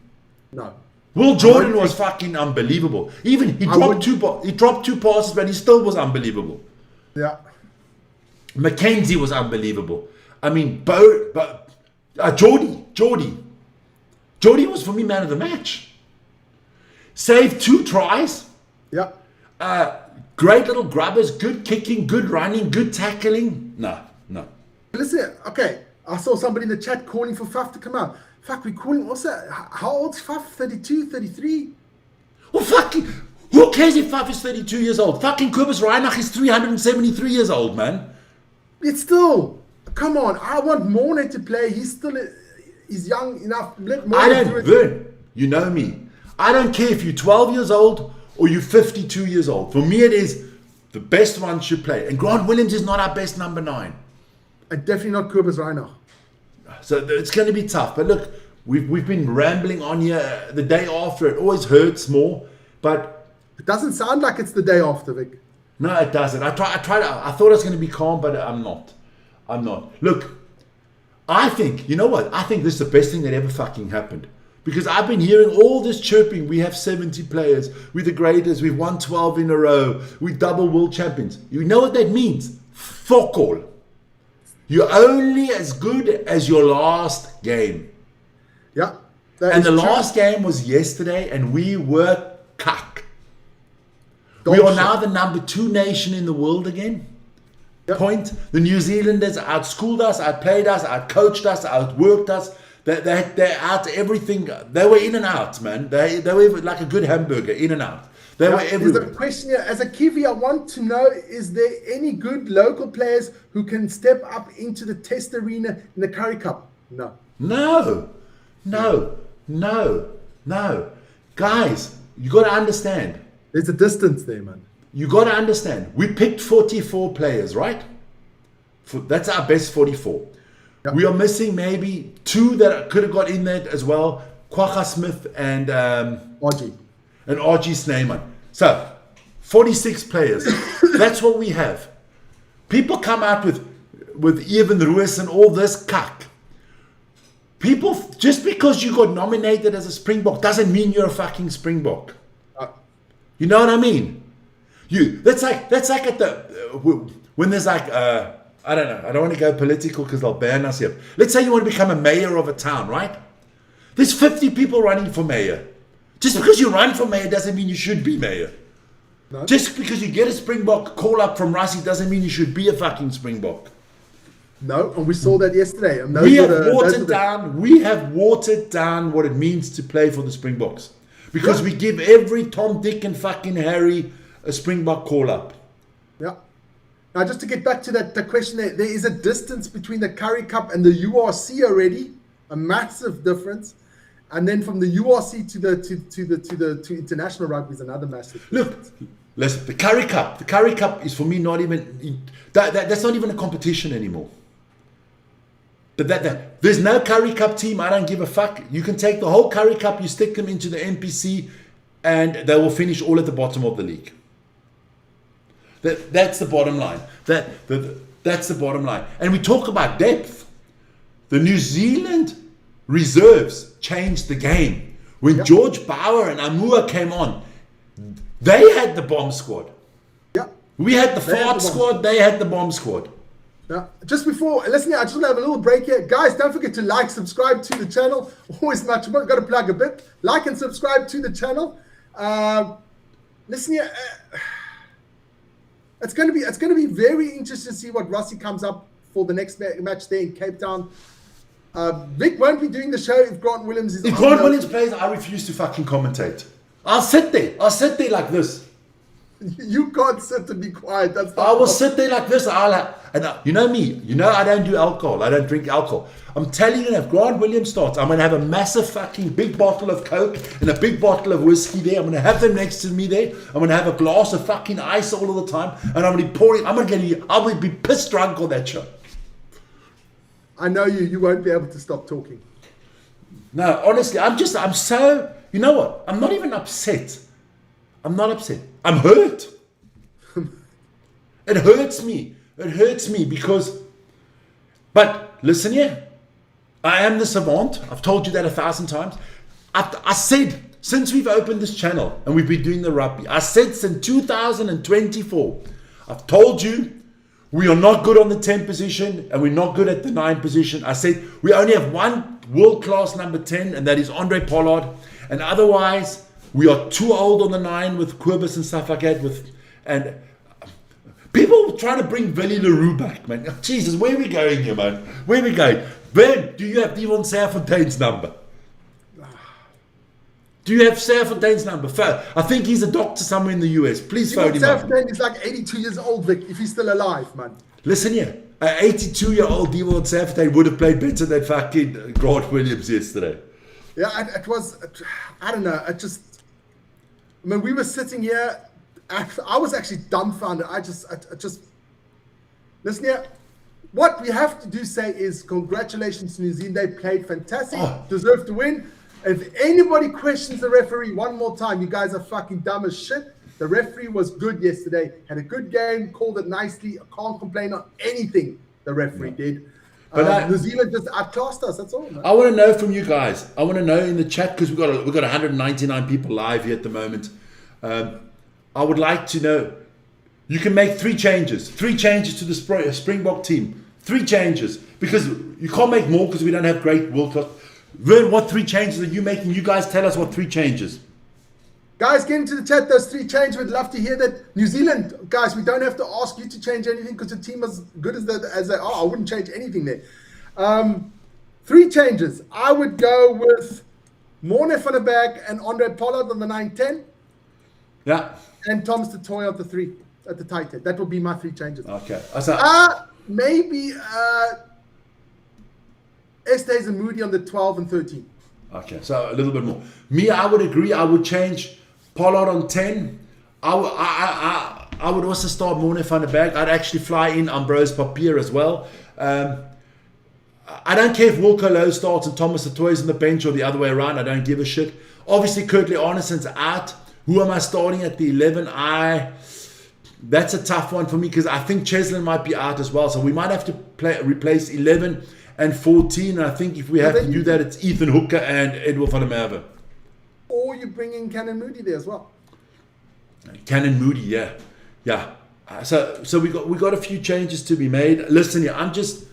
No. Will Jordan was fucking unbelievable. Even he dropped two passes, but he still was unbelievable. Yeah. Mackenzie was unbelievable. I mean, Jordy was for me man of the match. Saved 2 tries. Yeah. Great little grubbers, good kicking, good running, good tackling. No. Listen, okay, I saw somebody in the chat calling for Faf to come out. Fuck, we're calling also, how old's Faf? 32, 33? Well, fucking, who cares if Faf is 32 years old? Fucking Kobus Reiner is 373 years old, man. It's still, come on, I want Morne to play. He's young enough. Let Morne Vern, you know me. I don't care if you're 12 years old or you're 52 years old. For me, it is the best one should play. And Grant Williams is not our best number 9. And definitely not Kobus Reiner. So it's going to be tough. But look, we've been rambling on here the day after. It always hurts more. But it doesn't sound like it's the day after, Vic. No, it doesn't. I thought I was going to be calm, but I'm not. Look, I think, you know what? I think this is the best thing that ever fucking happened. Because I've been hearing all this chirping. We have 70 players. We're the greatest. We've won 12 in a row. We're double world champions. You know what that means? Fuck all. You're only as good as your last game. Yeah. And the last game was yesterday, and we were We are now the number 2 nation in the world again. Yep. Point. The New Zealanders outschooled us, outplayed us, outcoached us, outworked us. They're out everything. They were in and out, man. They were like a good hamburger, in and out. They were everywhere. There's a question here. As a Kiwi, I want to know, is there any good local players who can step up into the test arena in the Currie Cup? No. No. Guys, you got to understand. There's a distance there, man. You got to understand. We picked 44 players, right? That's our best 44. Yep. We are missing maybe 2 that could have got in there as well. Kwagga Smith and RG. And RG Snyman. So, 46 players. That's what we have. People come out with Evan Ruiz and all this cuck. People, just because you got nominated as a Springbok doesn't mean you're a fucking Springbok. You know what I mean? That's like at the when there's like I don't know. I don't want to go political because they'll ban us here. Let's say you want to become a mayor of a town, right? There's 50 people running for mayor. Just because you run for mayor doesn't mean you should be mayor. No. Just because you get a Springbok call up from Rassie doesn't mean you should be a fucking Springbok. No, and we saw that yesterday. And we have watered down what it means to play for the Springboks. Because we give every Tom, Dick and fucking Harry a Springbok call up. Yeah. Now just to get back to the question there is a distance between the Currie Cup and the URC already. A massive difference. And then from the URC to international rugby is another massive difference. Look, listen, the Currie Cup is for me not even that's not even a competition anymore. But there's no Currie Cup team. I don't give a fuck. You can take the whole Currie Cup, you stick them into the NPC, and they will finish all at the bottom of the league. That's the bottom line. That's the bottom line. And we talk about depth. The New Zealand reserves changed the game. When George Bauer and Amua came on, they had the bomb squad. Yeah. We had the fart squad, they had the bomb squad. Now, just before, listen here, I just want to have a little break here. Guys, don't forget to like, subscribe to the channel. Always much more. Got to plug a bit. Like and subscribe to the channel. Listen here. It's going to be very interesting to see what Rassie comes up for the next match there in Cape Town. Vic won't be doing the show if Grant Williams is If Grant Williams plays, I refuse to fucking commentate. I'll sit there like this. You can't sit and be quiet. I will sit there like this. You know me. You know I don't do alcohol. I don't drink alcohol. I'm telling you, if Grant Williams starts, I'm going to have a massive fucking big bottle of Coke and a big bottle of whiskey there. I'm going to have them next to me there. I'm going to have a glass of fucking ice all of the time. And I'm going to be pouring. I'll be pissed drunk on that show. I know you won't be able to stop talking. No, honestly, I'm so, you know what? I'm not even upset. I'm not upset. I'm hurt. It hurts me. It hurts me because, but listen here. I am the savant. I've told you that 1,000 times. I said, since we've opened this channel and we've been doing the rugby, I said since 2024, I've told you we are not good on the 10 position and we're not good at the 9 position. I said we only have one world-class number 10 and that is Andre Pollard. And otherwise, we are too old on the 9 with Quibus and stuff like that. And people trying to bring Billy LaRue back, man. Jesus, where are we going here, man? Where are we going? Ben, do you have Devon Serfontaine's number? Do you have Serfontaine's number? I think he's a doctor somewhere in the US. Please phone him up. Serfontaine is like 82 years old, Vic, if he's still alive, man. Listen here. An 82-year-old Devon Serfontaine would have played better than fucking Grant Williams yesterday. Yeah, it was, I don't know, I mean, we were sitting here, I was actually dumbfounded. I just, listen here. What we have to do say is congratulations to New Zealand. They played fantastic, deserved to win. If anybody questions the referee one more time, you guys are fucking dumb as shit. The referee was good yesterday, had a good game, called it nicely. I can't complain on anything the referee did. But New Zealand just outclassed us, that's all, man. I want to know from you guys. I want to know in the chat, because we've got 199 people live here at the moment. I would like to know, you can make 3 changes. 3 changes to the Springbok team. 3 changes. Because you can't make more because we don't have great world class. Vern, what 3 changes are you making? You guys tell us what 3 changes. Guys, get into the chat. Those 3 changes. We'd love to hear that. New Zealand, guys, we don't have to ask you to change anything because the team is good as they are. I wouldn't change anything there. 3 changes. I would go with Morne van der Berg and Andre Pollard on the 9-10. Yeah. And Thomas du Toit at the 3 at the tight end. That would be my 3 changes. Okay. Maybe Estes and Moody on the 12 and 13. Okay, so a little bit more. Me, I would agree. I would change Pollard on 10. I would also start Morne van der Berg. I'd actually fly in Ambrose Papier as well. I don't care if Wilco Lowe starts and Thomas du Toit's on the bench or the other way around. I don't give a shit. Obviously, Kurtley Arneson's out. Who am I starting at the 11? That's a tough one for me because I think Cheslin might be out as well. So we might have to replace 11 and 14. And I think if we have to do that, it's Ethan Hooker and Edward van der Merwe. Or you bring in Cannon Moody there as well. Cannon Moody, yeah. So we got a few changes to be made. Listen here, I'm just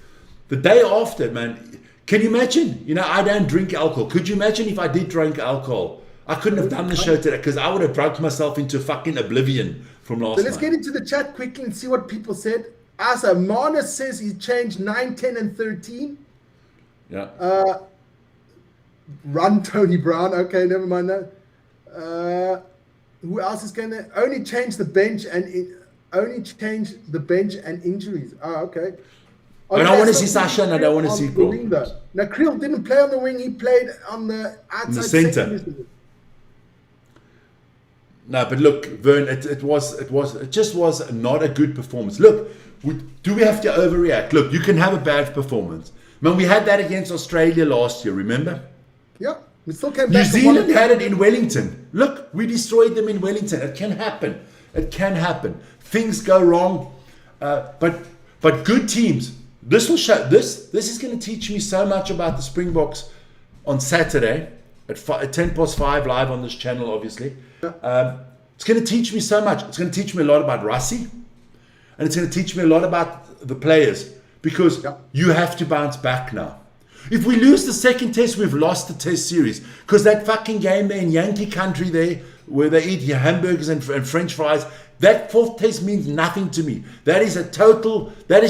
the day after, man. Can you imagine? I don't drink alcohol. Could you imagine if I did drink alcohol? I couldn't have done the show today because I would have drugged myself into fucking oblivion from last night. So let's get into the chat quickly and see what people said. Asa Mana says he changed 9, 10, and 13. Yeah. Run Tony Brown. Okay, never mind that. Who else is going to only change the bench and injuries? Oh, okay. I don't want to see Sasha and I don't want to see Creel. Now Creel didn't play on the wing. He played on the outside in the center. No, but look, Vern, it just was not a good performance. Look, do we have to overreact? Look, you can have a bad performance. Man, we had that against Australia last year, remember? Yeah, we still came back. New Zealand had it in Wellington. Look, we destroyed them in Wellington. It can happen. It can happen. Things go wrong, but good teams. This will show. This is going to teach me so much about the Springboks on Saturday at 5 live on this channel, obviously. It's going to teach me so much. It's going to teach me a lot about Rassie, and it's going to teach me a lot about the players because you have to bounce back now. If we lose the second test, we've lost the test series because that fucking game there in Yankee country there where they eat hamburgers and French fries, that 4th test means nothing to me. That is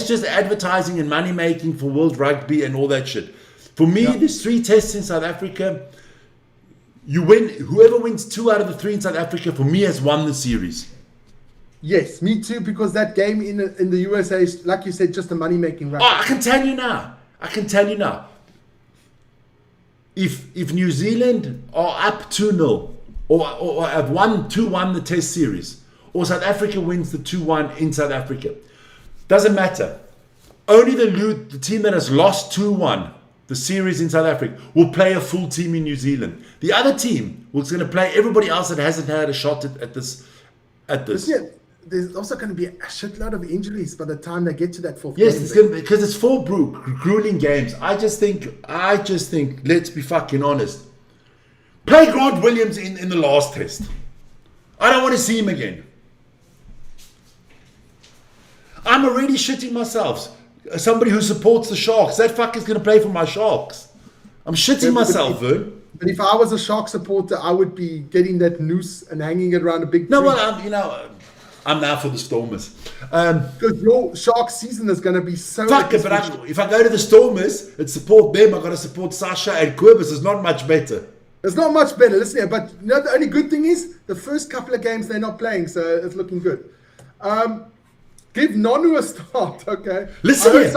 just advertising and money making for World Rugby and all that shit. For me, there's 3 tests in South Africa. You win. Whoever wins 2 out of the 3 in South Africa, for me, has won the series. Yes, me too. Because that game in the USA is, like you said, just a money-making rugby. I can tell you now. If New Zealand are up 2-0 or have won 2-1 the Test series, or South Africa wins the 2-1 in South Africa, doesn't matter. Only the team that has lost 2-1. The series in South Africa will play a full team in New Zealand. The other team was going to play everybody else that hasn't had a shot at this. There's also going to be a shitload of injuries by the time they get to that 4th yes, game. Yes, because it's 4 grueling games. I just think, let's be fucking honest. Play Grant Williams in the last test. I don't want to see him again. I'm already shitting myself. Somebody who supports the Sharks, that fucker's going to play for my Sharks. I'm shitting myself, Vern. But if I was a Shark supporter, I would be getting that noose and hanging it around a big tree. No, well, I'm now for the Stormers. Because your Shark season is going to be so... Fuck it, but if I go to the Stormers and support them, I've got to support Sasha and Quibus. It's not much better. It's not much better, listen here. But the only good thing is, the first couple of games they're not playing, so it's looking good. Give Nonu a start, okay? Listen here.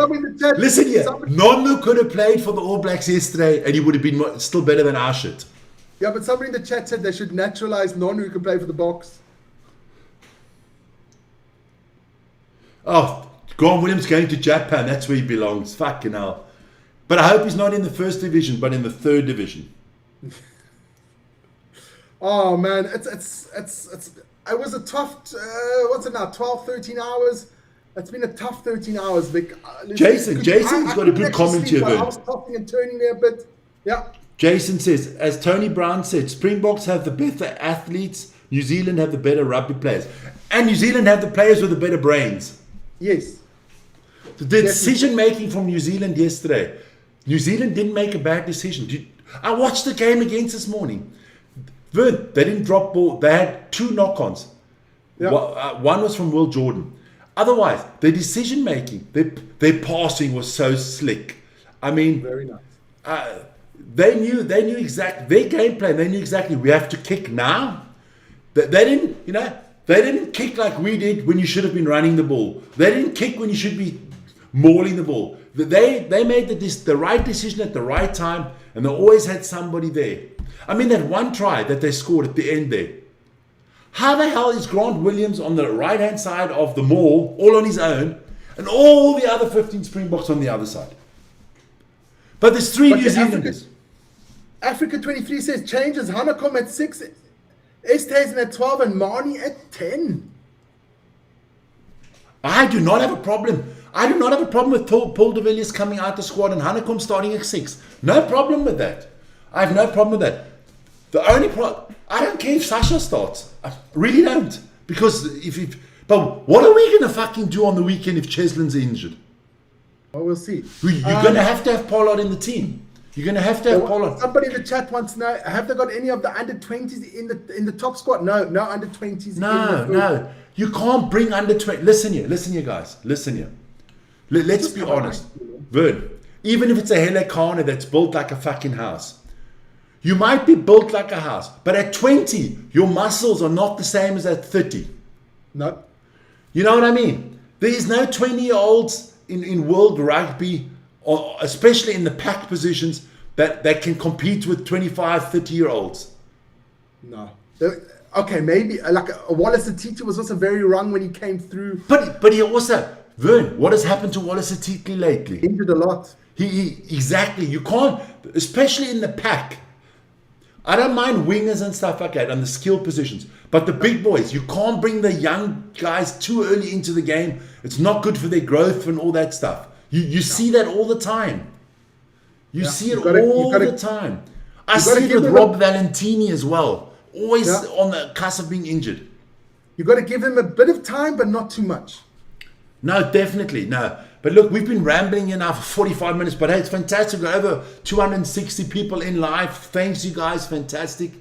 Nonu could have played for the All Blacks yesterday and he would have been still better than our shit. Yeah, but somebody in the chat said they should naturalize Nonu who can play for the Boks. Oh, Grant Williams going to Japan. That's where he belongs. Fucking hell. But I hope he's not in the 1st division, but in the 3rd division. Oh, man. It was a tough, what's it now, 12, 13 hours? It's been a tough 13 hours, Vic. Jason's got a good commentary. I was tossing and turning there, but yeah. Jason says, as Tony Brown said, Springboks have the better athletes, New Zealand have the better rugby players. And New Zealand have the players with the better brains. Yes. The decision making from New Zealand yesterday, New Zealand didn't make a bad decision. I watched the game against this morning. Vern, they didn't drop ball. They had 2 knock-ons. Yeah. One was from Will Jordan. Otherwise, their decision making, their passing was so slick. I mean, Very nice. they knew exactly their game plan. They knew exactly we have to kick now. They didn't kick like we did when you should have been running the ball. They didn't kick when you should be mauling the ball. They made the right decision at the right time, and they always had somebody there. I mean, that one try that they scored at the end there. How the hell is Grant Williams on the right-hand side of the maul, all on his own, and all the other 15 Springboks on the other side? But there's 3 New Zealanders. Africa 23 says changes. Hanekom at 6, Esthuizen at 12, and Marnie at 10. I do not have a problem. I do not have a problem with Paul de Villiers coming out the squad and Hanekom starting at 6. No problem with that. I have no problem with that. The only problem, I don't care if Sasha starts. I really don't. Because but what are we going to fucking do on the weekend if Cheslin's injured? Well, we'll see. You're going to have Pollard in the team. You're going to have Pollard. Somebody in the chat wants to know, have they got any of the under 20s in the top squad? No under 20s. No. You can't bring under 20. Listen here, guys. Listen here. Let's be honest. Vern, even if it's a Helekana that's built like a fucking house, you might be built like a house, but at 20, your muscles are not the same as at 30. No. You know what I mean? There is no 20-year-olds in world rugby, or especially in the pack positions, that can compete with 25, 30-year-olds. No. Okay, maybe like Wallace Atiti was also very wrong when he came through. But he also, Vern, what has happened to Wallace Atiti lately? Injured a lot. He exactly. You can't, especially in the pack. I don't mind wingers and stuff like that and the skill positions, but the big boys, you can't bring the young guys too early into the game. It's not good for their growth and all that stuff. You see that all the time. You see it all the time. I see it with Rob Valentini as well. Always on the cusp of being injured. You've got to give them a bit of time, but not too much. No, definitely, no. But look, we've been rambling here now for 45 minutes, but hey, it's fantastic. We've got over 260 people in live. Thanks, you guys. Fantastic.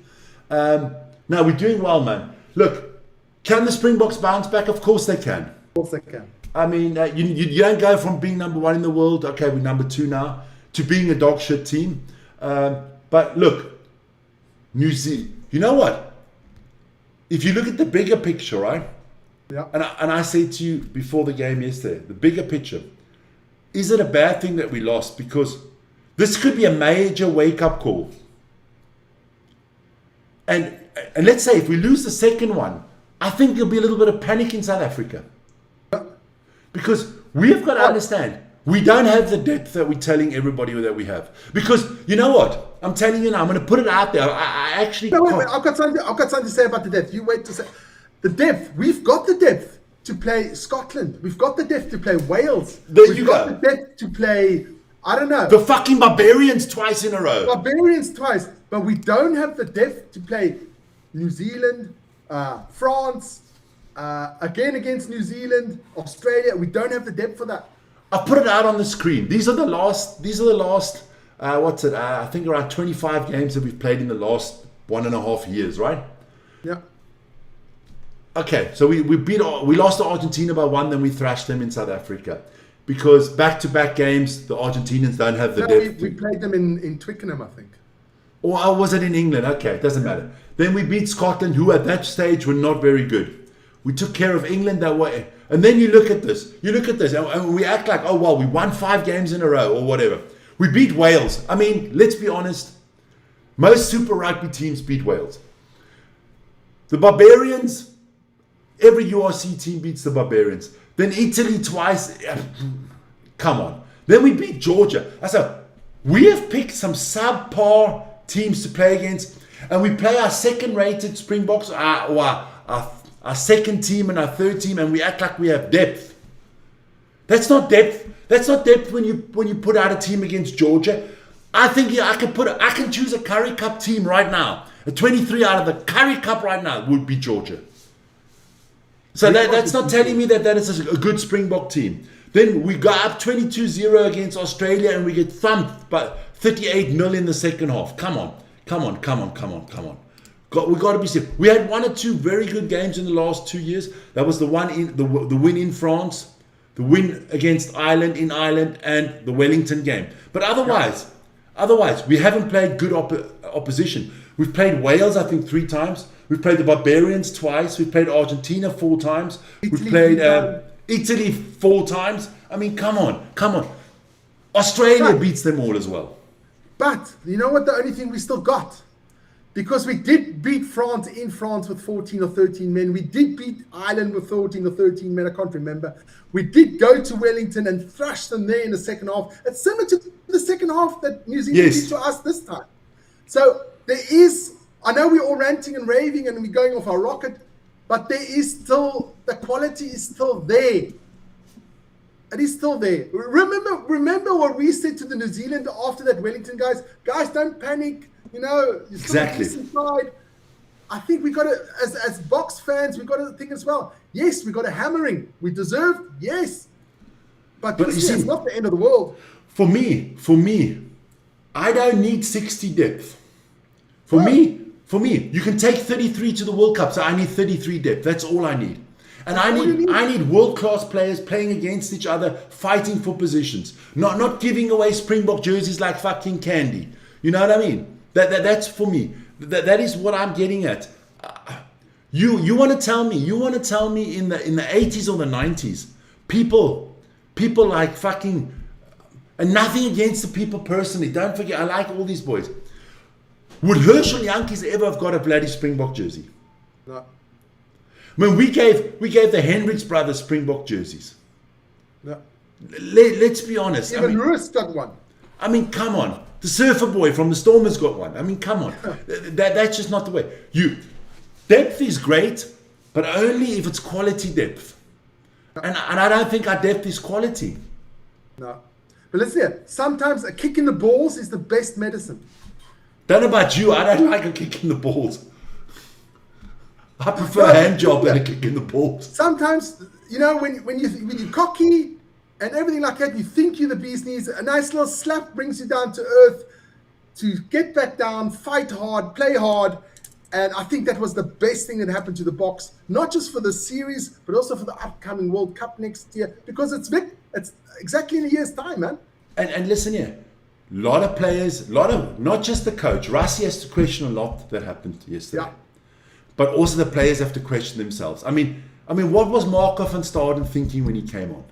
No, we're doing well, man. Look, can the Springboks bounce back? Of course they can. Of course they can. I mean, you don't go from being number 1 in the world, okay, we're number 2 now, to being a dog shit team. But look, New Zealand, you know what? If you look at the bigger picture, right? Yeah. And I said to you before the game yesterday, the bigger picture, is it a bad thing that we lost? Because this could be a major wake-up call. And let's say if we lose the second one, I think there'll be a little bit of panic in South Africa. Because we've got to understand, we don't have the depth that we're telling everybody that we have. Because, you know what? I'm telling you now, I'm going to put it out there. I actually wait, I've got something to say about the depth. You wait to say. The depth. We've got the depth to play Scotland. We've got the depth to play Wales. We've got the depth to play, I don't know. The fucking Barbarians twice in a row. Barbarians twice. But we don't have the depth to play New Zealand, France, again against New Zealand, Australia. We don't have the depth for that. I put it out on the screen. These are the last I think around 25 games that we've played in the last 1.5 years, right? Yeah. Okay, so we lost to Argentina by 1, then we thrashed them in South Africa. Because back-to-back games, the Argentinians don't have the depth. We played them in Twickenham, I think. Or was it in England? Okay, it doesn't matter. Then we beat Scotland, who at that stage were not very good. We took care of England that way. And then you look at this, and we act like, oh, well, we won 5 games in a row or whatever. We beat Wales. I mean, let's be honest. Most Super Rugby teams beat Wales. The Barbarians, every URC team beats the Barbarians. Then Italy twice. Come on. Then we beat Georgia. I said, we have picked some subpar teams to play against, and we play our second-rated Springboks, our second team and our third team, and we act like we have depth. That's not depth. That's not depth when you put out a team against Georgia. I think I can choose a Curry Cup team right now. A 23 out of the Curry Cup right now would be Georgia. So that's not telling me that is a good Springbok team. Then we go up 22-0 against Australia and we get thumped by 38-0 in the second half. Come on. We got to be serious. We had 1 or 2 very good games in the last 2 years. That was the one in the win in France, the win against Ireland in Ireland, and the Wellington game. But otherwise, we haven't played good opposition. We've played Wales, I think, 3 times. We've played the Barbarians twice. We've played Argentina 4 times. We've played Italy 4 times. I mean, come on. Australia beats them all as well. But you know what? The only thing we still got, because we did beat France in France with 14 or 13 men. We did beat Ireland with 14 or 13 men. I can't remember. We did go to Wellington and thrash them there in the second half. It's similar to the second half that New Zealand did to us this time. So there is, I know we're all ranting and raving and we're going off our rocket, but there is still, the quality is still there. It is still there. Remember what we said to the New Zealand after that Wellington guys? Guys, don't panic. You know, you're still exactly. Inside. I think we got to, as Boks fans, we got to think as well. Yes, we got a hammering. We deserved, yes. But you see, it's not the end of the world. For me, I don't need 60 depth. For me, you can take 33 to the World Cup, so I need 33 depth. That's all I need. And I need world-class players playing against each other, fighting for positions. Not giving away Springbok jerseys like fucking candy. You know what I mean? That's for me. That is what I'm getting at. You want to tell me in the 80s or the 90s, people like fucking, and nothing against the people personally. Don't forget, I like all these boys. Would Herschel Yankees ever have got a bloody Springbok jersey? No. When we gave the Hendricks brothers Springbok jerseys. No. Let's be honest. Even Roos got one. I mean, come on. The surfer boy from the Stormers got one. I mean, come on. That's just not the way. Depth is great, but only if it's quality depth. And I don't think our depth is quality. No. But let's see. Sometimes a kick in the balls is the best medicine. Don't know about you. I don't like a kick in the balls. I prefer a hand job than a kick in the balls. Sometimes, you know, when you're cocky and everything like that, you think you're the bee's knees. A nice little slap brings you down to earth to get back down, fight hard, play hard. And I think that was the best thing that happened to the Boks, not just for the series, but also for the upcoming World Cup next year, because it's exactly in a year's time, man. And listen here, a lot of players, not just the coach. Rassie has to question a lot that happened yesterday. Yeah. But also the players have to question themselves. I mean, what was Markov and Staden thinking when he came on?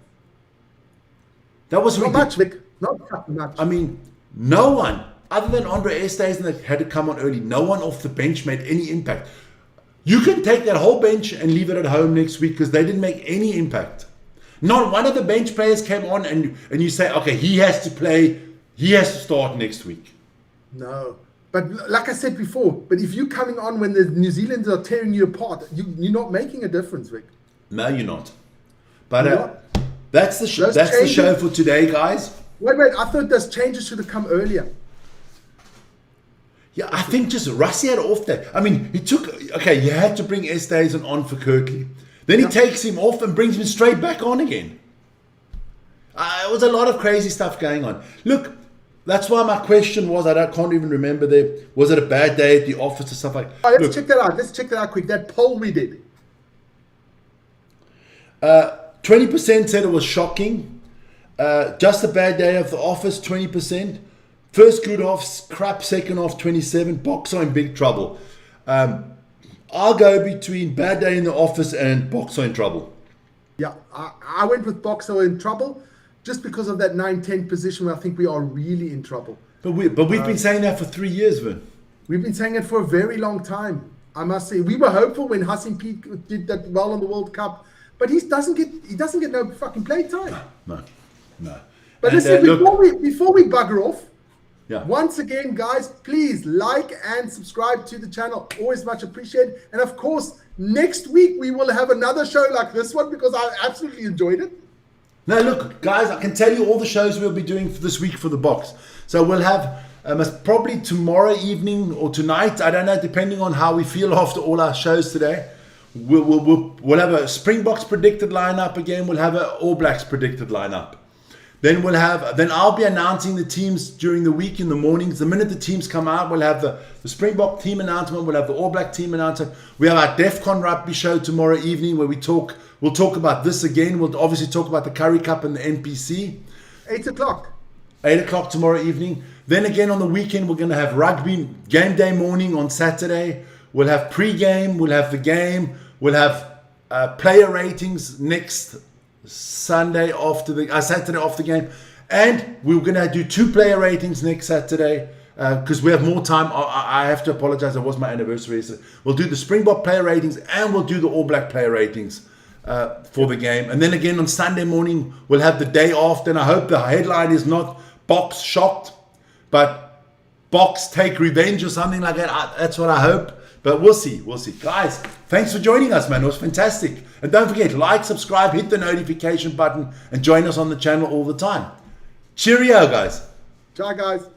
That was not much, Vic. Not much. I mean, no one, other than Andre Esterhuizen that had to come on early, no one off the bench made any impact. You can take that whole bench and leave it at home next week because they didn't make any impact. Not one of the bench players came on and you say, okay, he has to play, he has to start next week. No. But like I said before, but if you're coming on when the New Zealanders are tearing you apart, you're not making a difference, Vic. No, you're not. But that's the show for today, guys. Wait, I thought those changes should have come earlier. Yeah, I think just Rassie had off day. I mean, you had to bring Esterhuizen on for Kirkley. Then he takes him off and brings him straight back on again. It was a lot of crazy stuff going on. Look, that's why my question was, I can't even remember was it a bad day at the office or stuff like that? Let's check that out. Let's check that out quick. That poll we did. 20% said it was shocking. Just a bad day of the office, 20%. First good half, crap. Second half, 27. Boks are in big trouble. I'll go between bad day in the office and Boks are in trouble. Yeah, I went with Boks are in trouble. Just because of that 9-10 position where I think we are really in trouble. But we've been saying that for 3 years, Vin. We've been saying it for a very long time. I must say, we were hopeful when Hassan Pete did that well in the World Cup, but he doesn't get no fucking play time. No. But listen, before we bugger off, yeah. Once again, guys, please like and subscribe to the channel. Always much appreciated. And of course, next week we will have another show like this one because I absolutely enjoyed it. Now, look, guys, I can tell you all the shows we'll be doing for this week for the Boks. So we'll have probably tomorrow evening or tonight, I don't know, depending on how we feel after all our shows today. We'll have a Springboks predicted lineup again. We'll have an All Blacks predicted lineup. Then I'll be announcing the teams during the week in the mornings. The minute the teams come out, we'll have the Springbok team announcement. We'll have the All Black team announcement. We have our DEFCON Rugby show tomorrow evening where we'll talk about this again. We'll obviously talk about the Curry Cup and the NPC. 8 o'clock. 8 o'clock tomorrow evening. Then again on the weekend, we're going to have rugby game day morning on Saturday. We'll have pre-game. We'll have the game. We'll have player ratings next Saturday after the game, and we're going to do 2 player ratings next Saturday because we have more time. I have to apologize, it was my anniversary, so we'll do the Springbok player ratings and we'll do the All Black player ratings for the game. And then again on Sunday morning we'll have the day after, and I hope the headline is not Box shocked but Box take revenge or something like that. That's what I hope. But we'll see. Guys, thanks for joining us, man. It was fantastic. And don't forget, like, subscribe, hit the notification button, and join us on the channel all the time. Cheerio, guys. Ciao, guys.